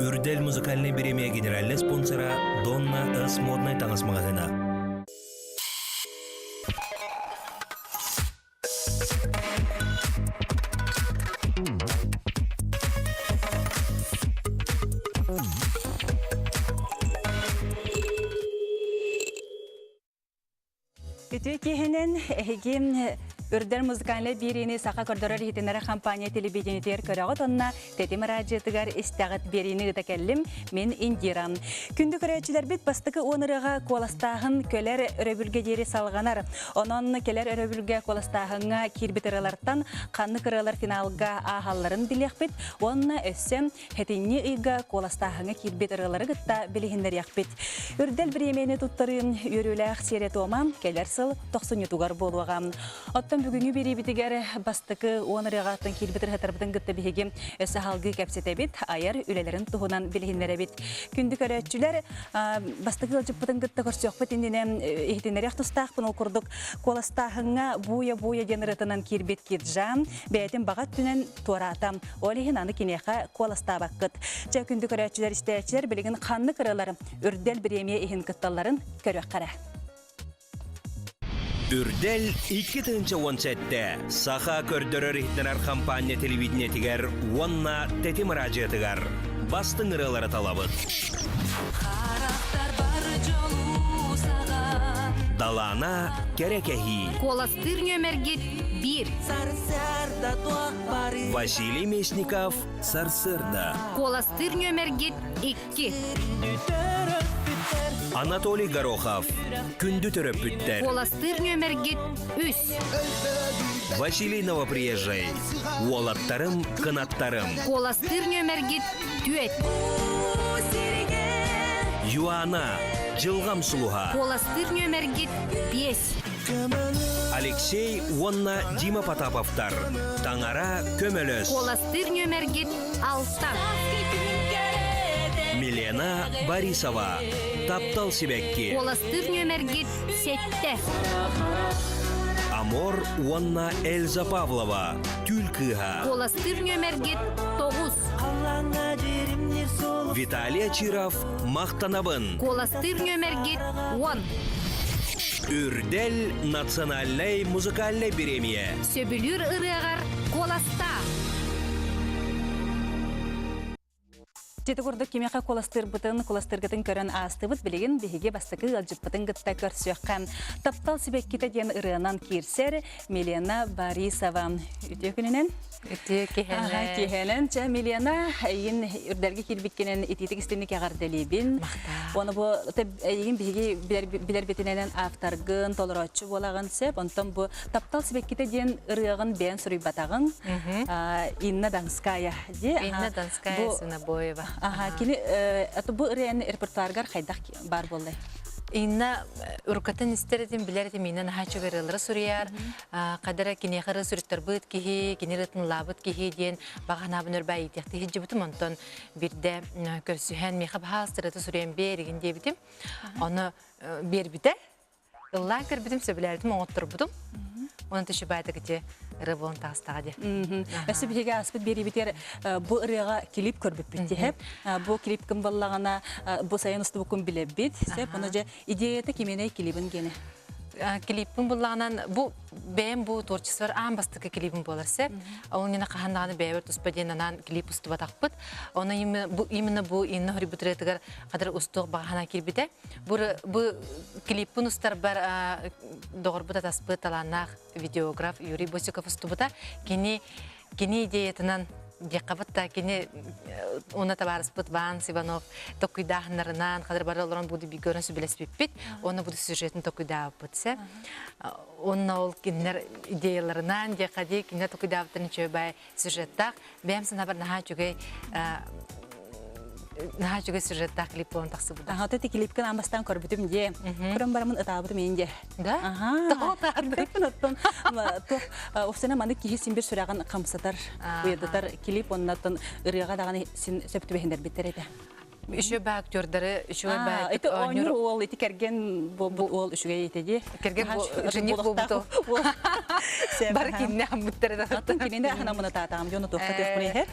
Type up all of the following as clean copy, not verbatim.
Үрдэл музыкальный премия генеральный спонсора Донна С. Модный таңыз магазина. Ütükehinin Үрдэл музыкальный берини саха көрдөрөр хитинара компания телевидениетер көрөгөт онна тетим радиотыгар истагат берини гытакеллим мен Индирам. Күндү көрөчүлөр бит бастыкы онырыга коластагын көлөр өрөбүлгө жери салганар. Онон келер өрөбүлгө коластагынга кирбитералардан канны кыралар финалга ахалларын билехбит. Онна өссөм хетинни ыйга коластагынга кирбитералары гытта билихиндер якбит. Үрдэл премияны туттарын үрүлэх серетомам келер сыл 90-тугар болугам. Бүгүнгү бери битигер бастыкы онырыгатын кирбитер хатарбытын гытта биһиги өсө халгы кепсетебит аяр үлелерин туһунан билихиннеребит. Күндү көрөчүлөр бастыкы жыппытын гытта көрсөкпүт индине ихтинерек тустаакпын окурдук коластагынга буя денеретинен кирбит киржам бетин багат түнен туаратам олихин аны кинеха коластабаккыт. Жа күндү көрөчүлөр истечилер билигин канны кыралар Үрдэл премия ихин кытталларын көрөк кара. Үрдэл 2-17-те саха көрдөрөр ихтенар компания телевидениетигер онна тетим радиотыгар бастың ыралары талабыт. Далана керекехи. Коластыр нөмергет 1. Василий Месников Сарсырда. Коластыр нөмергет 2. Анатолий Горохов Күнді төрөп бүттер. Коластыр нөмергет 3. Василий Новоприезжай Уолаттарым, канаттарым. Коластыр нөмергет 4. Юана Жылгам Сулуха. Коластыр нөмергет 5. Алексей Уонна Дима Потаповтар Таңара Көмөлөс. Коластыр нөмергет 6. Милена Борисова Таптал Сибекки. Коластыр нөмергет 7. Амор Уонна Эльза Павлова Түлкыга. Коластыр нөмергет 9. Виталия Чиров Мақтанабын. Коластыр нөмергет 10. Үрдэл национальный музыкальный премия. Сөбүлүр ырыгар коласта. Жеті көрдік кемеға коластыргытын көрін астыбыт білеген бігеге бастықы алжыппытын гытта көрсөккәм. Таптал сибеккеті ден ырығынан кирсер Милена Борисова. Үтө күнінен? Үтө кехенен. Жа Милена әйін үрдәлге кирбіккенен ететік істемек ағар дәлебін. Оны бұ әйін бігеге білер бетінен авторгын, толыротчы болағын сеп. Онтан бұ таптал сибеккеті ден ырығын бән сұрый батағын. Инна Донская. Инна Донская Сунабоева. Кили бу рен репертуаргар хайдак бар болду. Инна уркатын истеретин билердим инна хачыгырылары суряр, кадара кинехары сүрүттөр быт кихи, кинеретін лабыт кихи ден баганабын өрбай итекти хиджибутум онтон бирде көрсүһен мехаб хастырыты сурян беригин дебитим. Оны бербите. Ылла көрбүтүм сөбүлөрдүм оңоттурбутум. Оны төшүбайды кете рыбон тастади. Өсө биге аспыт бери битер бу ырыга клип көрбүп битти. Бу клип ким баллагана бу сайын усту букун билеп бит. Сеп аны же идеяты кимене клибин гене. Клиппин буллаганан бу бем бу творчествор амбастыкы клиппин боларсы. Ол нена кахандаганы бэбер туспаденанан клип устуба такпыт. Оны именно бу инна хрибутретигер кадыр устук багана кирбите. Бу клиппин устар бар догорбута таспыт таланах видеограф Юрий Босиков устубута кини идеятынан Якабатта кини она табарыспыт Ван Иванов токуйдахнарынан кадыр бараларан буду бигөрөн сүбелеспиппит. Оны буду сюжетін токуйдабытсы. Онна ол кинер идеяларынан якади кинер токуйдабытын чөбай сюжеттак. Бәмсін абар наха жүге сюжеттак клип болын тақсы бұда. Тети клипкен амбастан көрбүтүм де. Көрім барымын ытабытым енде. Да? Тоқтардым. Офсена маны кихи симбир сүрағын қамсатар. Уйдатар клип оннатын ырыға дағаны сөптү бәхендер биттер еді. Үші бә актерлары, үші бә... Это оныр ол, эти керген ол үшіге етеді. Керген жених болбуто. Бар кенне амбыттары да. Атын кененде ахана мұны татағым, жоны тоқта төқпіне хер.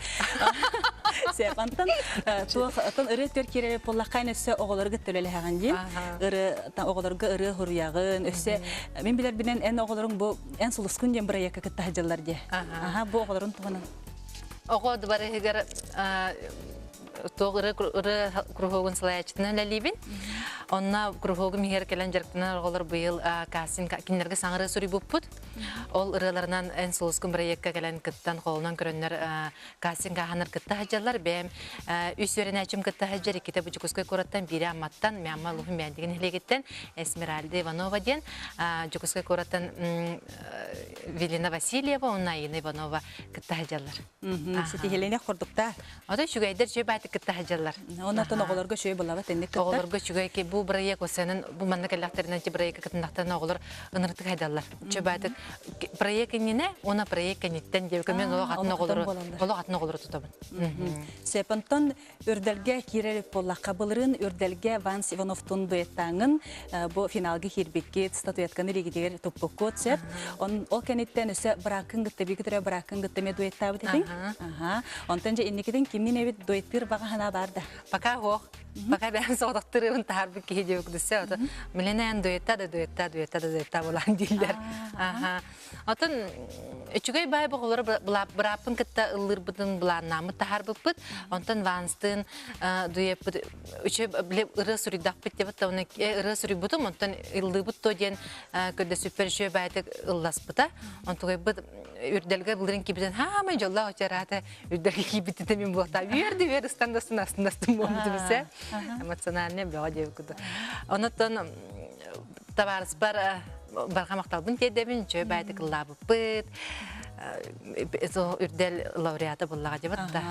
Sep antan tuğ ırı Türkiye'ye pollakayın össe oğulları töleyle hemen diyeyim. Oğulları ırı huruyağın össe. Ben bilir binen en oğulların bu en suluskun diyeyim buraya kakıtta hacılar diye. Aha bu oğulların tuğunun. Oğul duvarı higar toğırı kuruhogun salayachitına lalibin. Onna kuruhogum higar kelen jarktına oğullar bu yıl kasin kinlerge sanırı suri buput. Ol ırılarından en suluskun buraya kelen kıttan kolundan körünler kasin kahanır kıtta hacılar. Benim üst yörene açım kıtta hacılar. İkide bu Cukuskoy Korat'tan biri amattan. Meyamma luhum beğendiğin hilegetten Esmeralda Ivanova diyen. Cukuskoy Korat'tan Vilina Vasilyeva, onun ayını Ivanova kıtta hacılar. Seti helene kurduk da. O da şu gaydır şöyle baytık kıtta hacılar. Ondan oğullarga şöyle bulava tendik kıtta. Oğullarga şu gay ki bu buraya kosanın bu manlık ellaklarından ki buraya kıtındaktan oğullar ınırtık haydarlar. Şöyle baytık buraya kendine ona buraya kenditten diye ben o hatına oğulları tutamın. Sepanton Үрдэлге kirelip bolla kabılırın Үрдэлге Vans Ivanov'tun duettağın bu finalgi hirbekket statuetkаны ligidiger topukot sep. O kenitten öse bırakın gıttı bir gitere bırakın gıttı me duettağı dedin. Ondan innikiden kimnin evi duettir bağa hana barda. Baka hoğ. Baka ben soğudaktırı tahar bir kehidi yok dese o da milenen duetta olan diller. Atın üçügey bay boğuları bırapın kıtta ılır bıdın bulanamı tahar bıpıt. Ondan vanstın duyep bıdı üçü bile ırı sürü dağpıt yapıt da onu ırı sürü bıdım ondan ıldı bıt da diyen köde süper şöyle baytık ıllas bıda. Ondan bıd Үрдэлге bulurun ki bizden ama jolla oçarata Үрдэлге ki bitti de min buğta verdi standasın aslında oldu bize. Эмоциональный блядь kudu. Ondan tavarız barkamaktalbın tedebin çöy baytık labıpıt. Үрдэл laureatı bullağa cebet da.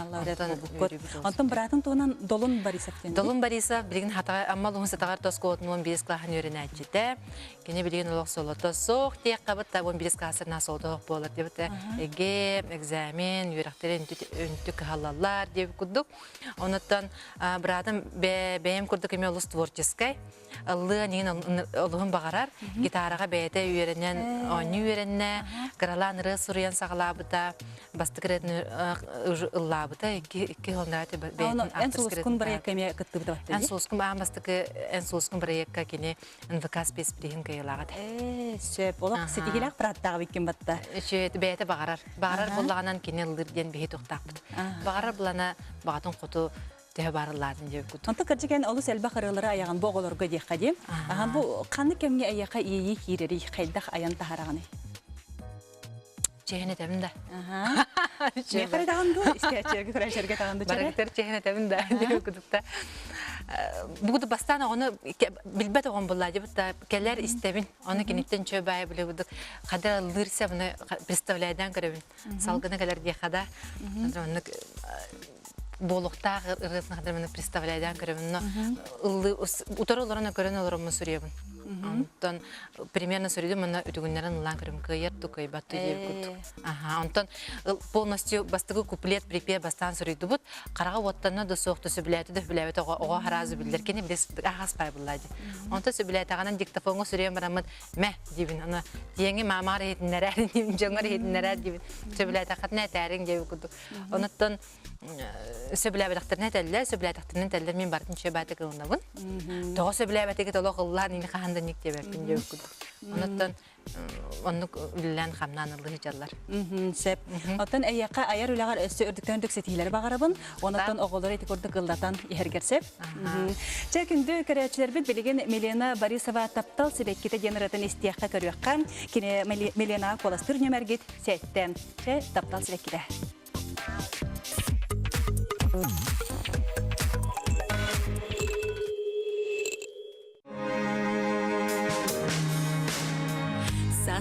Ondan bırakın tuğunan Dolun Barisov dendi. Dolun Barisov bilgin hata amma luhun satagar toskotun 11 klahan öğrenəcide. Gene bilgin olaq soloto soğ diye qabıt da 11 klasına soldoq bolar cebet. Ege egzamin yüreklerin üntük halallar diye kuduk. Ondan bırakın benim kurduk emi olus tворческой. Allığa neyin oluğun bağarar. Gitarağa beyde öğrenen, onu öğrenene, karalan ırı suriyan sağlabıda, bastık redini ıllabıda, iki honrati beytin En suluskun buraya kemiye kıttı bıda battı. En suluskun bağım bastık en suluskun buraya kini NVK spes birihin kıyılağıdı. Söp, olaq setigiler pırattağı bikin batta. Şöyle beyde bağarar. Bağarar bullağından kini ıldır diyen beyi toqtaqbıdı. Bağarar bulana bağatın kutu Tühe barılardın diye kutu. Anta kırcıken olus elba kırıları ayağın bu oğulurga diye kadim. Bu kanı kemge ayağa iyi kireri kaydak ayağın taharağını. Çehine teminde. Ne kadar dağındı? İsteyeceği kadar şerge dağındı. Barakter çehine teminde diye kudukta. Bu da bastana onu bilbet oğun bulladı. Keller istebin. Onu kinitten çöbaya bile buduk. Kadar alırsa bunu представляйдан görevin. Salgına kadar diye kadar. Onu Болуqta ırısına kadar beni представляйдан görevin. Utarılarına gören olurum sürüyebin. Ondan примерно сөрүдү мына үтүгүннөрүн улан көрүм кыйыр тукай батту деп кут. Онтон полностью бастыгы куплет припев бастан сөрүдү бут. Карага оттанна да сокту сөбүлөтү да билебет ого харазы билдер кени билес агас пай буллады. Онтон сөбүлөт аганан диктофонго сүрөм барамын. Ме дибин ана диеңи мамар этиннер дибин жоңор этиннер дибин. Сөбүлөт акатна тәрин деп кут. Онтон сөбүлөт актырна телле сөбүлөт актырна телле мен бардым чөбөтө кылынабын. Тоо сөбүлөт теге толок кыллар ини ник diye yapınca okuduk. Ondan onu bilen hamdan aldığı çallar. Sep. Ondan ayaka ayar ulagar ördükten döksetiler bağırabın. Ondan oğulları etik orada kıldatan ihergersep. Çekündü kreatçiler bit bilgen Milena Barisova taptal sebekkite generatan istiyakka körüyakkan. Kine Milena kolastır nömergit setten. Taptal sebekkite.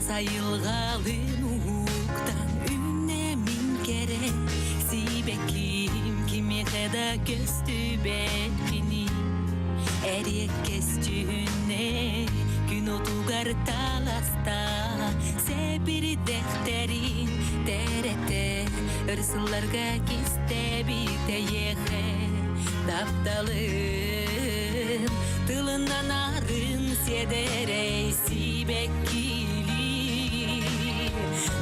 Sayılgalın uğuktan ünlemin gerek Sibekim kimi kadar göstü belini Eriyek kesçüğüne gün otugar talasta Sebiri defterin terete Irsıllarga kiste biteyehe Daptalın tılından arın sedere Sibeki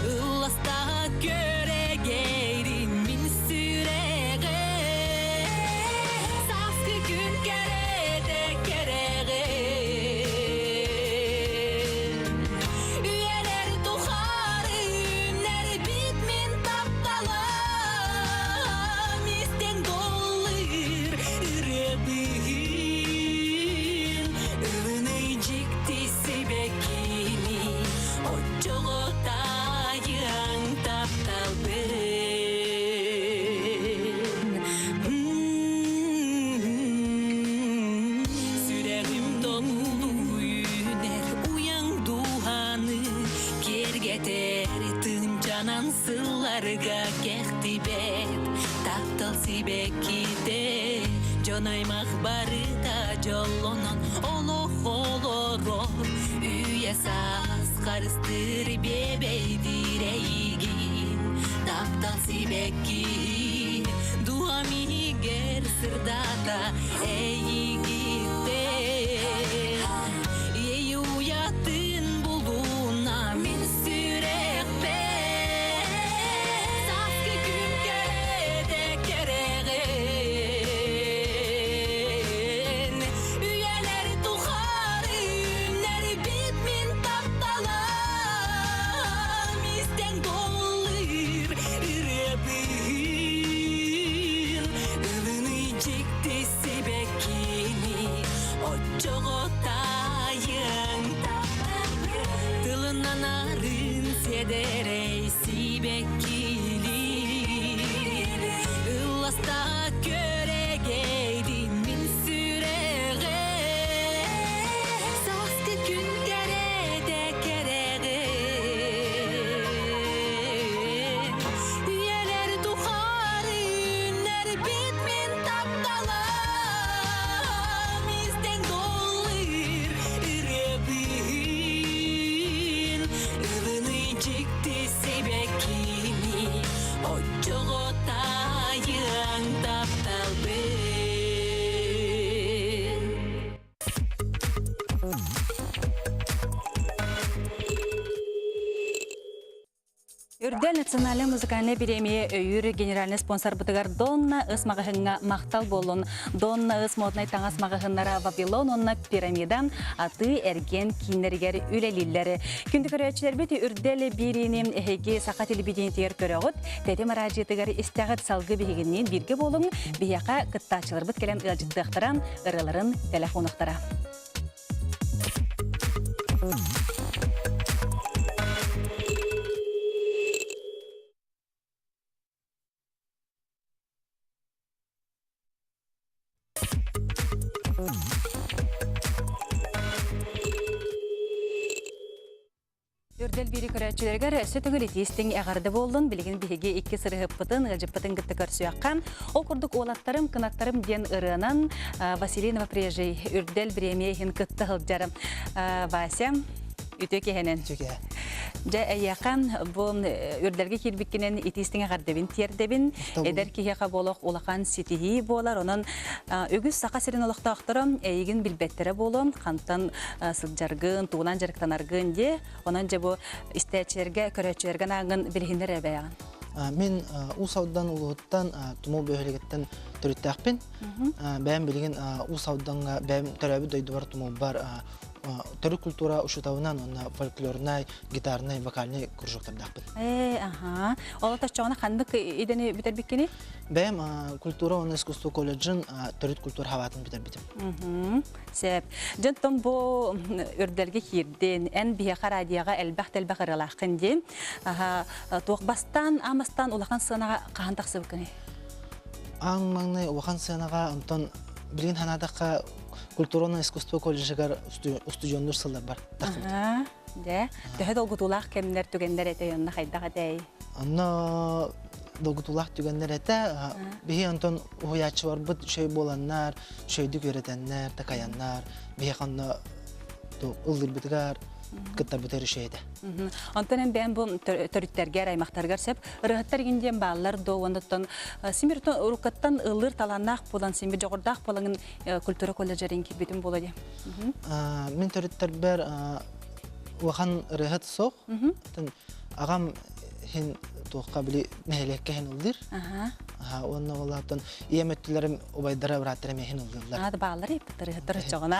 Illasta göre geyrin min sürege Арға кехтибет Тактал сибеккиде Жонаймак барыта жолонон олох олоро Үйе сас карыстыр бебейдирейгин Тактал сибекки Дуами гер сырдата эйгитте Ей уятын булуна мен сүрекпе Саскы күн кереде кереген Үйелер тухар үнер бит мен тапталам Истен долыр үребин Ылыны жекті себеккини Отчоғотайын Тылынан арын седерей сибеккили Ылласта көрегейдин мин сүреге Саскы күн кереде кереген Үйелер тухар үнер бит мен тапталам Истен долыр үребин Ылыны жекті себеккини Отчоғотайын тапталбын Үрдэл национальный музыкальный премия өйір генеральный спонсор бұтығар Донна ысмағығынға мақтал болын. Донна ыс моднай таңас мағығынлара Вавилон, онна пирамидан аты әрген кейінергер үлелілері. Күнді көрәтшілер біті үрдэл беренем әйге сақа телебидениетер көріғыт, тәте маражетігер істәғыт салғы бігінен бірге болың, бияқа қыттачылар бұт келен ұлжықтықтаран ұрыларын телефонықтара. Үрдэл бири көрәтчілергер сөтігілі тестің әғарды болдың, білген бігі 2 сырығып бұтын, ғылжып бұтын күтті көрсіяққан. Ол күрдік олаттарым, кынаттарым ден ұрынан Василинова прежей үрдэл премияхин күтті ғылджарым. Вася, үті кехенен. Жа әйяқан бұл үрдэлге келбіккенен итестің әғардебін тердебін, әдер кейеға болық олақан сетихи болар, оның өгіз сақа серін олықта ақтырым, әйігін білбеттері болым, қантан сылджарғын, туылан жарықтанарғын де, оның жа бұл істәтшілерге, көрәтшілерген ағын білгендер әбәяған. Мен ұсаудан ұлығыттан тұмыл бөлігеттен түріттәқпен. Бәйім білген ұсауданға бәйім төрәбі дөйді бар тұмыл бар түрі культура ұшытауынан фольклорнай, гитарнай, вокальнай күржіқтардақпын. Ола ташчағына қандық едені бітер біккені? Бәйім культура, оны искусство колледжін түріт культура хаватын бітер бітім. Сәп. Жынтым бұл үрділге керден, ән бияқа радияға әлбәқ-тәлбәқ ұралақын ден. Тоқбастан, амастан олақан сығынаға қағантақ сыбықыны? Аң маңнай олақан сығынаға ұнтан білген ханадаққа культурно искусство колледжігер студиондыр сылдар бар. Дөхі долгутулақ кемдер түгендер әте йонна қайдаға дәй? Анна долгутулақ түгендер әте бігі антон ұғыячы бар бұд шөй боланнар, шөйдік өретеннер, тақаяннар, бігі қанна ұлдыр бітігер, кыттар бітері шөйді. Антонен бән бұл төріттерге, аймақтарғар сәп, ұрғаттар генден балалар доғындықтан, семіртон ұрықаттан ұлыр таланнақ болан, семір жоғырдақ болаңын культура колледжерін кебетін болады. Мен төріттер бәр уақан ұрығат соқ, ағам хен тоққа білі мәйлекке хен ұлдыр. Оны олатын иеметтілерім обайдара бұратырым ехін ұлдырlar. Ады бағалар епіттір жоғына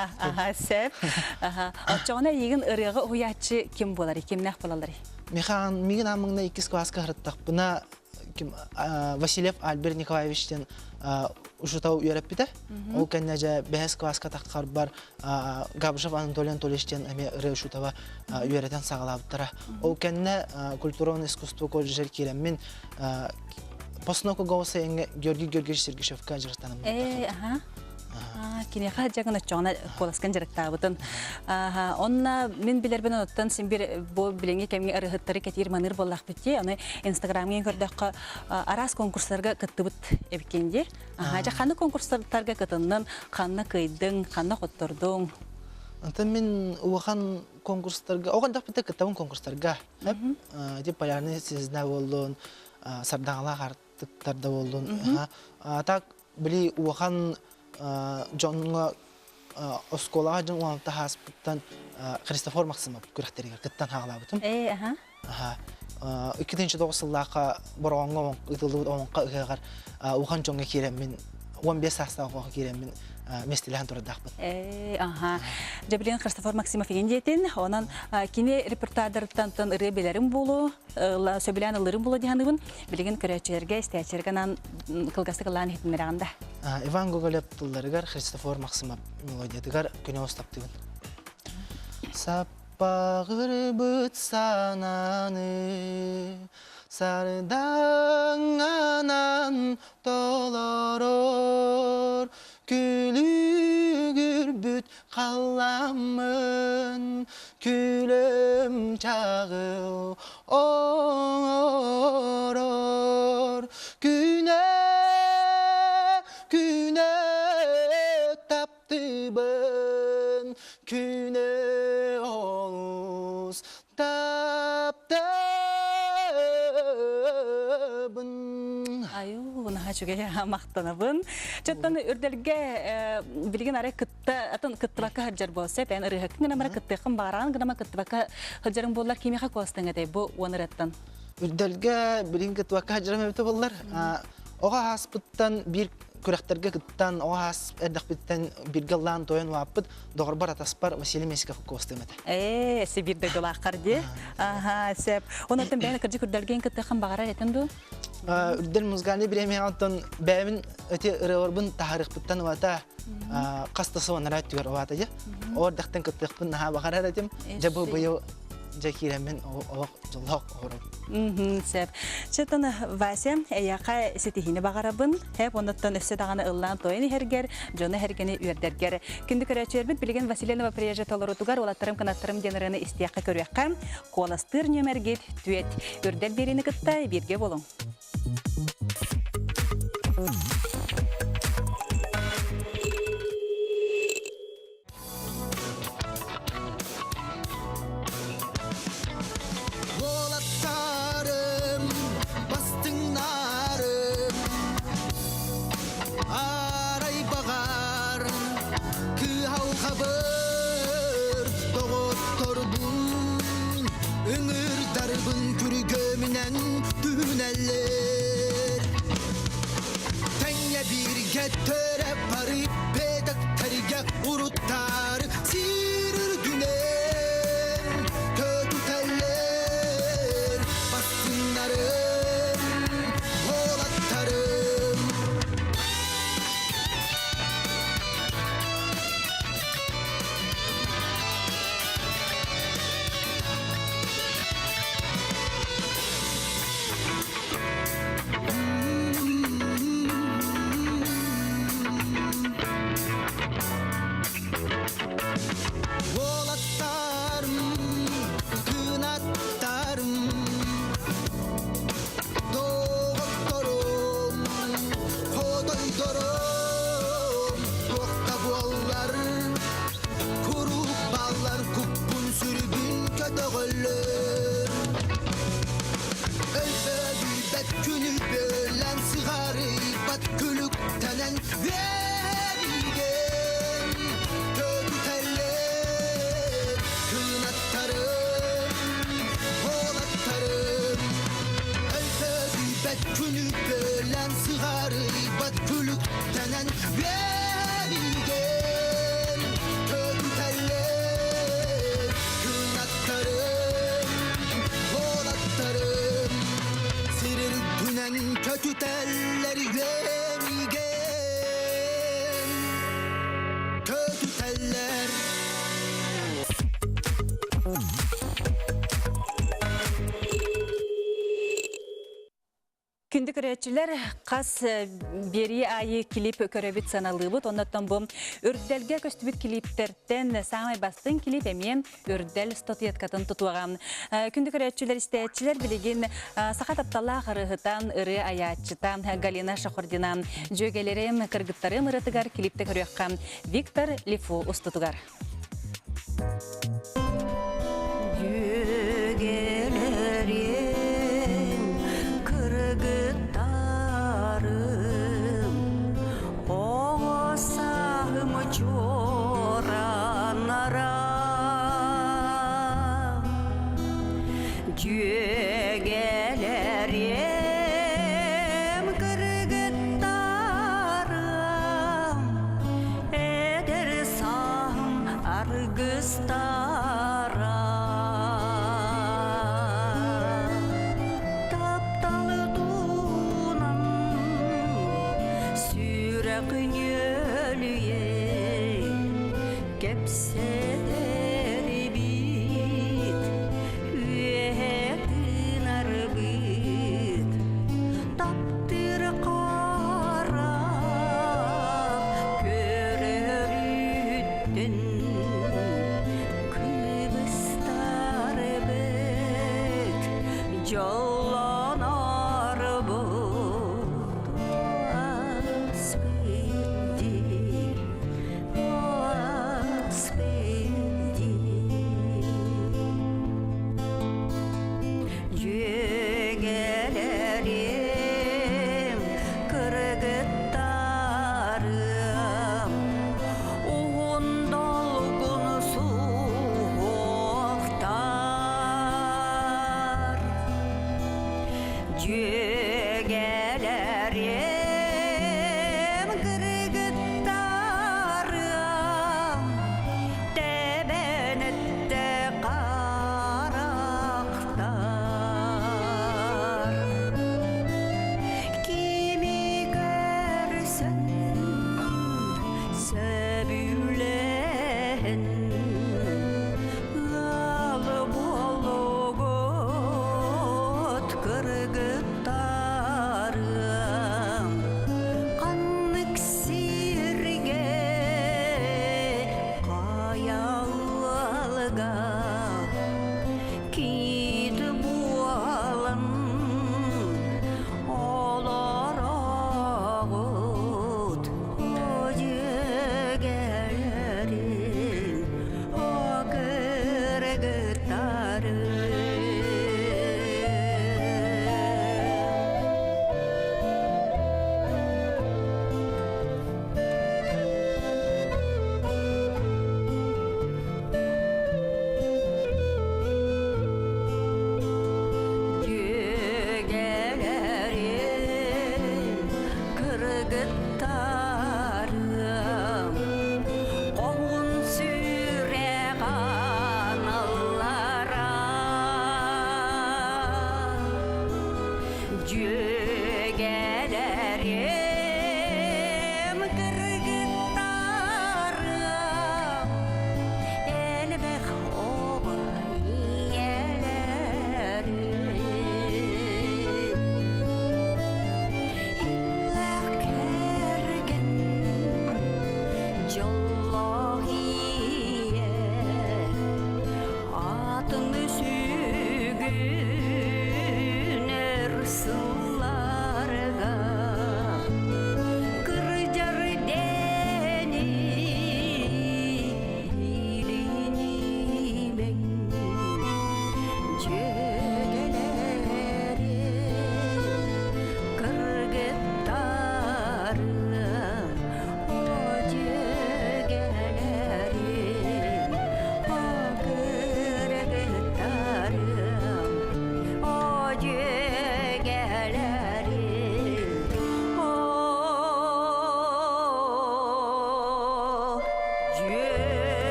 сәп. Жоғына егін ұрығы ұятшы кем болар, кемнәқ болалар? Меген амыңна 2 класска ғырттақ. Бұна Василев Альберт Николаевичтен ұшытау үйеріп біті. Ол кәнне жа 5 класска таққар бар Габышев Анатолий Анатольевичтен әме ұры ұшытава үйеретен сағалабыттара. Ол кәнне культурон искусство колледжер кереммен Постановка голоса Георгий Георгиевич Сергишевка жырстаным. Kini hajagın açığına kolaskan jarıktağıbıtın. Onna min bilirben ottan sin bir bu bilengi kemge arıhıtları ketir manır bollaq bitti. Onu Instagram'ın gördük aras konkurslarga kıttıbıt ebikendi. Haja kanı konkurslarga katından kanı kıydın, kanı qotturdun. Anta min uğan konkurslarga, oğan da bitti kıttabın konkurslarga. Hep de palarını sizne olun, sardağla artıklarda olun. Tak bili uğan John'a oskolağa can uanta haspıttan Christopher Maximov kürekteriger kıttan hağlabıtım. İkinci doğusullaqa boronga ıtılı onqa ıgar uğan jonga kiremin 15 hasta oğa kiremin mestilen toradaqbın. Jabilin Christopher Maximov yenjetin, onun kini reportajlardan ırı belerim bolu, söbilen ılırım bolu diyanıbın, bilgin köreçerge, isteçergenan kılgası kılan hitmiranda. Ivan Gogolev tullarıgar Christopher Maximov melodiyadigar küne ostaptıgın. Sappağır bıt sananı, sardanganan doloror, külü gürbüt kallamın, külüm çağı oror, güne taptıbın, güne oluz taptıbın. Ayu, nah juga ya maktanabın. Çattan Үрдэлге bilgin ara kıtta atan kıttbaka hajar bolsa ben ırı hakkın namara kıttaqın baran gınama kıttbaka hajarın bollar kimika kostanga de bu onarattan. Үрдэлге bilgin kıttbaka hajarım evde bollar. Oğa haspıttan bir kürekterge kıttan, oğa has erdakbitten bir gallan toyan vapıt doğru ataspar Vasily Meskov kostemete. Sibirde dolaqar di. Sep. Onattan ben kırcı Үрдэлgen kıttaqın baran etendu. Үрдэл muzgani bilemeyen ondan bäbin öte ırıorbun taharıqbıttan vata qastası vanara tüger vata ya. Ordaktan kıttaqbın naha bakar edim. Jabı buyu Jakiremin o jolaq orum. Sep. Çatan Vasem yaqa sitihini bagarabın. Hep ondan össe dağını ıllan toyini herger, jonu hergeni üerderger. Kündü köreçerbit bilgen Vasilyeva priyaja tolorutugar olattarım kanattarım generini istiyaqa körüyaqqa. Kolastır nömerget tüet. Үрдэл berini kıttay birge bolun. Töre parı bedaktarıya uruttar sirir günem kötü teller bastınlarım polatlarım Күнді көрәтчілер қас бері айы клип көрәбіт саналыбыт. Оннаттан бұл үрдәлге көстібіт клиптерден самай бастың клип әмен үрдәл статуяткатын тұтуаған. Күнді көрәтчілер істәтчілер білеген сақа таптала қырығытан ұры аятчытан Галина Шақординан жөгелерім кіргіттарым ұрытығар клипті көріққан Виктор Лифу ұстытығар.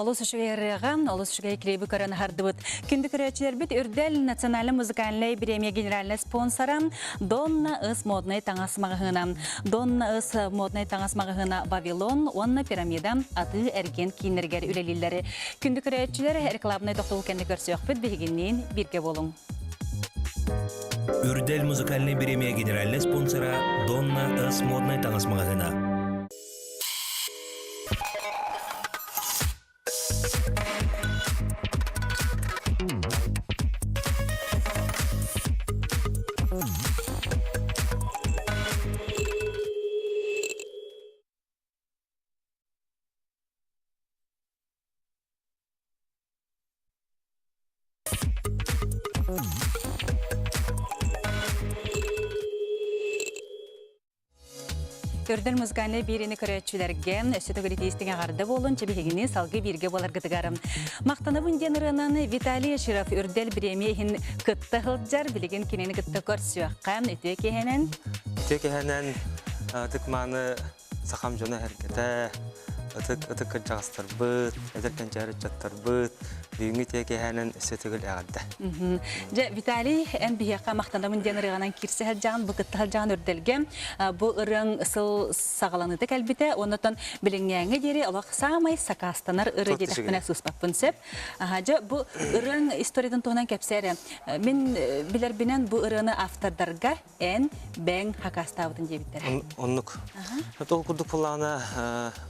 олус үшігеріған, олус үшігер клейбі көріні хардыбыт. Күнді көрәтшілер біт Үрдэл национальный музыкальный премия генеральный спонсорам Донна ыс модный таңасмағығына. Донна ыс модный таңасмағығына Вавилон, онна пирамида аты әрген кейінергер үлелілері. Күнді көрәтшілер рекламный тоқтыл кәнді көрсіяқ біт бігіннен бірге болың. Үрдэл музыкальный премия генеральный спонсора Донна ыс модный таңасмағығына. Үрдэл музыкальный берені көрәтшілерге сөтігілетестің ағарды болын, чебегіне салғы берге болар гытыгарым. Мақтанабын денірінаны Виталий Широв Үрдэл премияхин кытты ғылджар білеген кенені кытты көрсіуаққа өте кехенен? Өте кехенен тұқманы сақам жоны әркеті, ұтық кіржағыстар бұд, әдіркен жәрі жаттар бұд, бүйінгі текехенен сөтігіл ағады. Виталий, ән бейеққа мақтанабын деніріғанан кирсі әлжағын, бұл кытты әлжағын үрділге, бұл ұрың ысыл сағаланыды кәлбіті, онытын біліңнәңі дері, олақ самай сақастанар ұры дедіқпіне сұспаппын сөп. Бұл ұрың историятын тұғынан кәпсәрі. Мен білербінен бұл ұрыны автордарға ән бәң хақастауытын дебіттері. Оннық. Ол күрдік бұлағына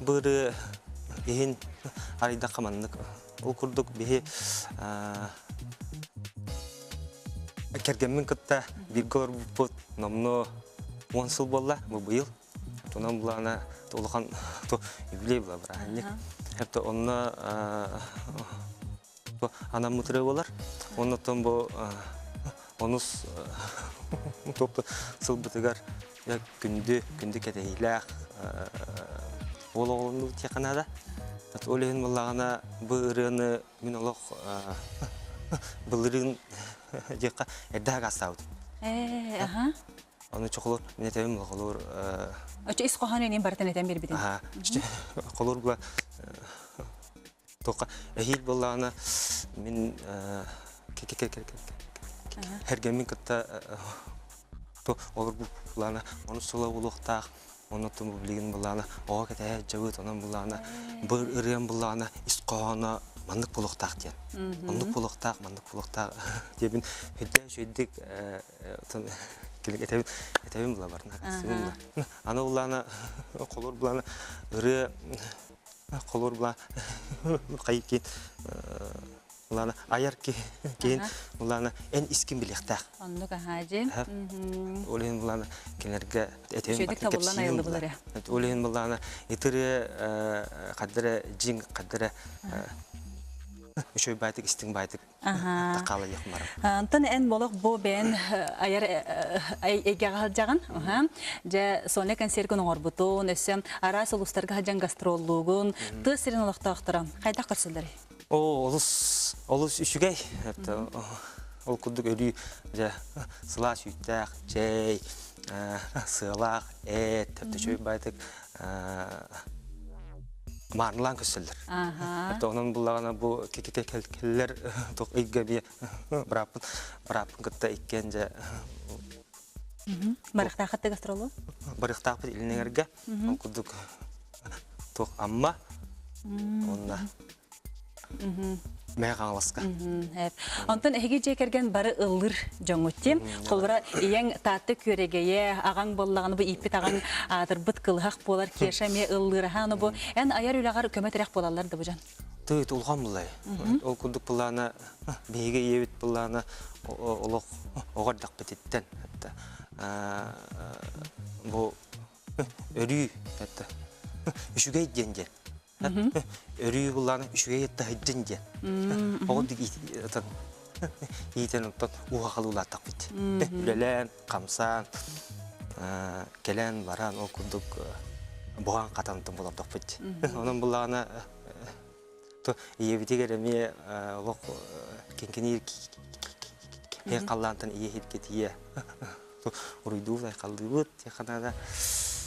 бұыры ехін арайда қаманлық. Ол күрдік бейі кәргенмен күтті біргілер бұд, намны 10 сыл болла, бұл бұйыл. Тонан бұлағына толыған үбілей бұла бір. Әпті онына анам мұтыры болар. Оннаттан бұл оныз сыл бұтығар күнді кәтейләқ ол оғылымды теканада. Олеген мұлағына бұырыны мен олық бұлырын деққа әрдәғ астауды. Оны чоқылыр, мен әтәуім қолыр... Өте іс қоған өйнен бартын әтәм бер біден? Қолыр бұла тоққа әйел болағына мен әргенмен күтті олыр бұлағына оны сұла ұлықтақ, оны тұм бұлеген бұлағына оға кәті әжәуіт, онын бұлағына бір үрген бұлағына іс қоғана мандық бұлықтақ ден. Мандық бұлықтақ дебін өйден шөйдік әтәуін бұла барын. Ана бұлағына қолыр бұлағына үрі қолыр бұлағына қайып кейін Улана аяр кейін улана эн искин билектак. Оннук ахажи. Олен улана кенерге этем Шөйдік табылан айылды бұлар. Олен улана итире кадыра жин кадыра шөй байтык истин байтык тақалы якмарам. Антон эн болық бо бен аяр эйгага жаган. Же соне концертын орбутун, эсем ара солустарга жан гастроллугун, тысырын олоқтақтырам. Қайда қырсылдары? Олыс үшігей. Ол күрдік өрі сыла сүйттәк, жей, сылақ, әт, тәпті шөй байтык марнылан көсілдір. Оның бұлағына бұл келер үйге бе бірапын күтті ikкен жа... Барықтақ қатты гастролу? Барықтақ бұд илінеңерге. Ол күрдік амма. Онда мәғ аңласқа. Онтан әйге жекерген бары ұлыр жоңытте. Қолыра ең татты көрегее, ағаң болағаны бұл иппет ағаң адыр бұт қылғақ болар, кеша ме ұлыр ағаны бұл. Ән аяр үлағар көмет рәқ болаларды бұл жан? Түйт, ұлған бұлай. Ол күндік бұлағына, бейге ебет бұлағына оғардақ бітеттен. Бұл өрі, үшігей денген. Өрі бұлағына үшіге етті хайджын де. Оғындық етен ұттан уға қалуыла аттақ бет. Үлелен, қамсан, келен, баран, ол күндік бұған қатанытын болап бет. Оның бұлағына ебетегер әме кенкенер ен қаллантын ехет кетие. Ұрыйду ұлай қалды бұд, теканада.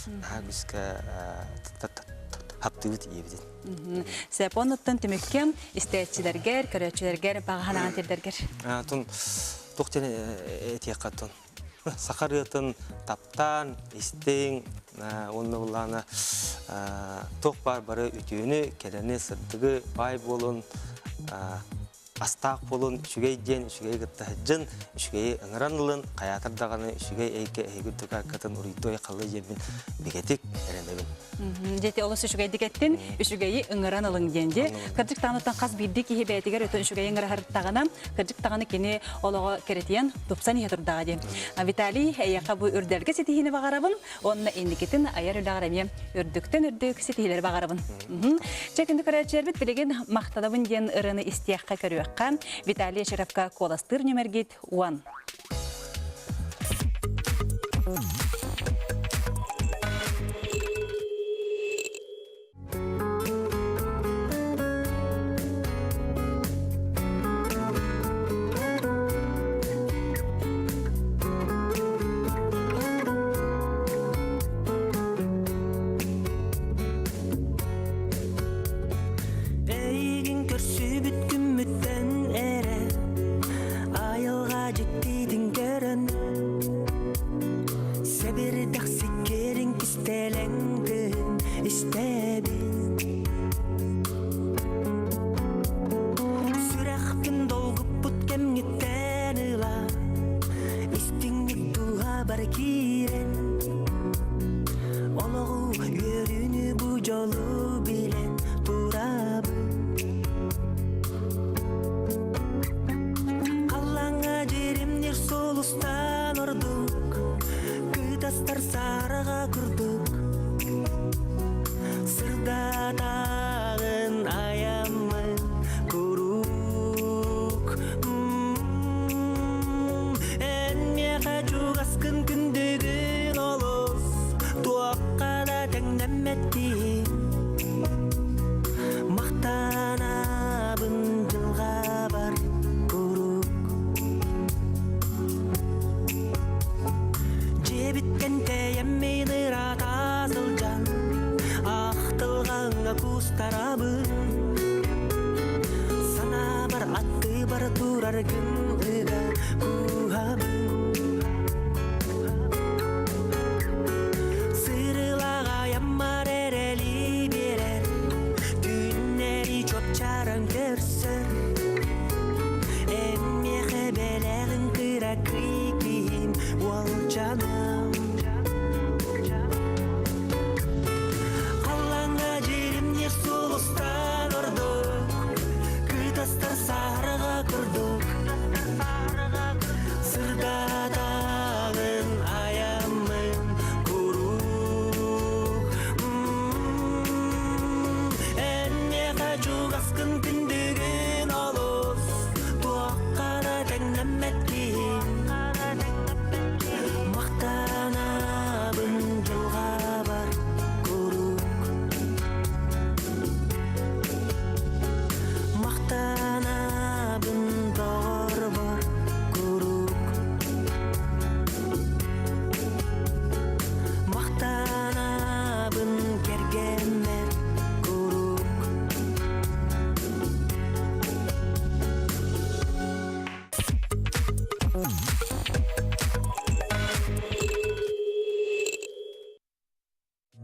Күзгі хаптыбыт иебитин. Сепонуттан түмүккем истечилергер, көрөчүлергер, баганан тердергер. Тун тоқтен этияккаттын. Сахарытын таптан, истең, онны булана тоқ бар бары үтүүнү, келени сыртыгы бай болун, астақ болун, үшігей ден, үшігей гытта жын, үшігей ыңыранылын, қаятырдағаны, үшігей әйке әйгүттік арқатын ұридой қалы жемін бекетік әренбегін. Жеті олысы үшігей декеттен, үшігей ыңыранылың денде. Кырдық тағыныттан қаз білді кейі бәйтігер өтін үшігей ыңырахарыттағына, кырдық тағыны кені олығы керетиян тұпсан етұрдағы дем. Виталий әйяқа бұл үрдәлгі сетихіні бағарабын, онына ендікетін аяр үлағарамия үрдіктен үрдік сетихілер бағарабын. Чекінді көрәтшербет білеген мақтадабын ден ұрыны істияққа көрі Виталия Шерафка коластыр нөмергет 1.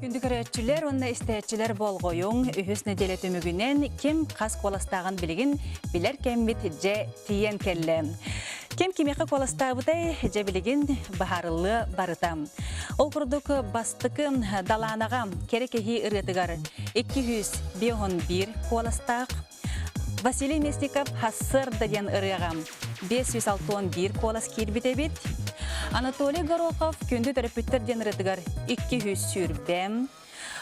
Күндікөрәтчілер, онна істәтчілер болғойың, үхіс неделе түмігінен кем қас қоластағын білігін білер кәмбет жә тиен кәлі. Кем кемеқі қоластағыдай жә білігін бағарылы барытам. Ол күрдік бастықы даланаға керекеғи ұрытығар 251 қоластақ. Василий Местиков хассыр деген ұрыға 561 қолас кербітебет. Анатолий Горохов күнді төрөпүттөрден ырытыгар 200 сүрбем.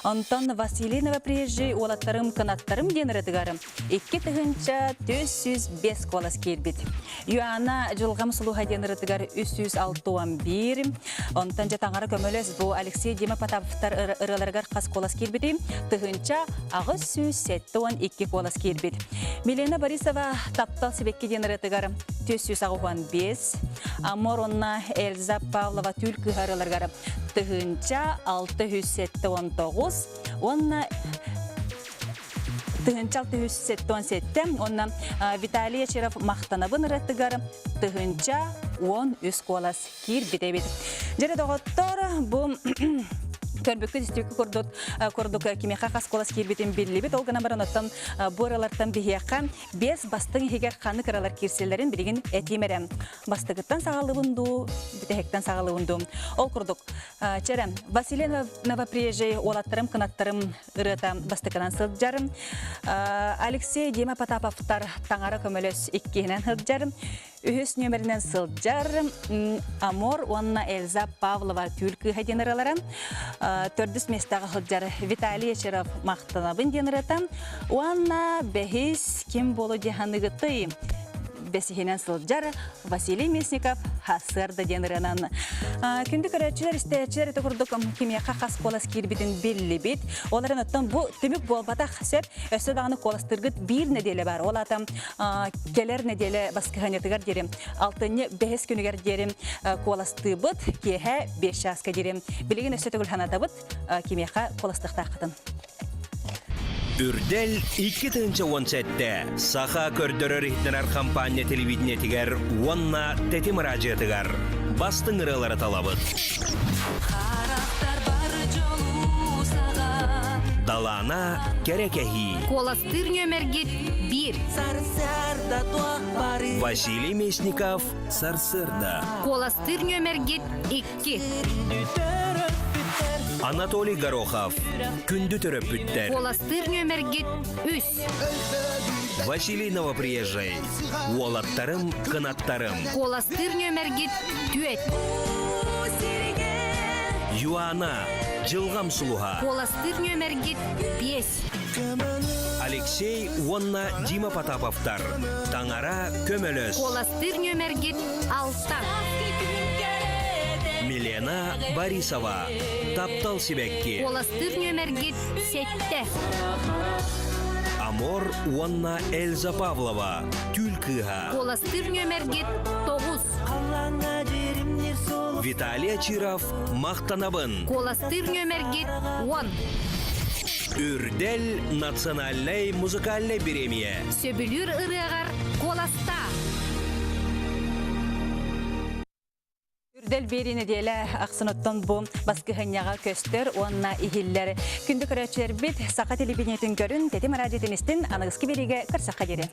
Антон Василинова приезжий олаттарым канаттарым ден ырытыгарым 2 тыгынча 405 колас кербит. Юана жылгам сулуха ден ырытыгар 361. Антон жатаңары көмөлөс бу Алексей Демопотаповтар ырыларгар кас колас кербити тыгынча 672 колас кербит. Милена Борисова таптал себекке ден ырытыгар 465. Аморонна Эльза Павлова түлкі ырыларгар тыгынча 679. Онна тыгынчал тыгыссеттон сеттем, онна Виталий Черов мақтанабын ыраттыгар тыгынча 10 үс колас кир битебит. Жере доғыттар бұл Көрбөккө дистүккө кордук кимеха хасколас кирбитин биллибит ол гана баранаттан боралардан бихияка 5 бастың хигер ханы кыралар кирселерин билигин этимерем бастыгыттан сагалыбынду битехектен сагалыбынду ол курдук черем Василий Новопрежий олаттарым кынаттарым ырыта бастыкынан сылджарым Алексей Дима Потаповтар таңара көмөлөс иккинен сылджарым Үхіс нөмірінен сылджар, Амор, онна Эльза Павлова түлкі хаденераларам, төрдіс местағы сылджар Виталий Черов мақтанабын денеретам, онна бәхіз кем болу деханығыты бәсихенен сылджар Василий Мясников хасырды денеренан. Күнді көрәтшілер істәйетшілер еті күрдік кемияқа қас қолас кербетін белі бет. Оларын өттен бұл түмік болбатақ сөп өсі дағыны қоластырғыт бір неделі бар. Ол атам келер неделі басқығанетігер дерім. Алтыны бәхес күнігер дерім қоласты бұд, кеге 5 жасқа дерім. Білеген өсі түгіл ханаты бұд кемияқа қоластықта қытын. Үрдэл 2-17-те саха көрдөрөр ихтенар компания телевидение тигер уонна тети мыражетыгар бастың ырылары талабыт. Характар бар жолу саған Далана керекехи. Коластыр нөмергит 1. Сарсарда туақ бары Василий Мясников сарсырда. Коластыр нөмергит 2. Анатолий Горохов күнді төрөп бүттер. Коластыр нөмергит 3. Василий Новопрежий уолаттарым кынаттарым. Коластыр нөмергит 4. Юана жылгам сулуха. Коластыр нөмергит 5. Алексей уонна Дима Потаповтар таңара көмөлөс. Коластыр нөмергит 6. Милена Борисова таптал себекки. Коластыр нөмергит 7. Амор уонна Эльза Павлова түлкыга. Коластыр нөмергит 9. Виталий Чиров мақтанабын. Коластыр нөмергит 10. Үрдэл национальный музыкальный премия. Сөбүлүр ырыагар коласта. Үрдэл беріне делі ақсыноттан бұл басқығынyaға көстер, онына ихиллер. Күнді көрәтшілер бет, сақа телебинетін көрін, тетім радиотеністің анығысқы береге кірсаққа дере.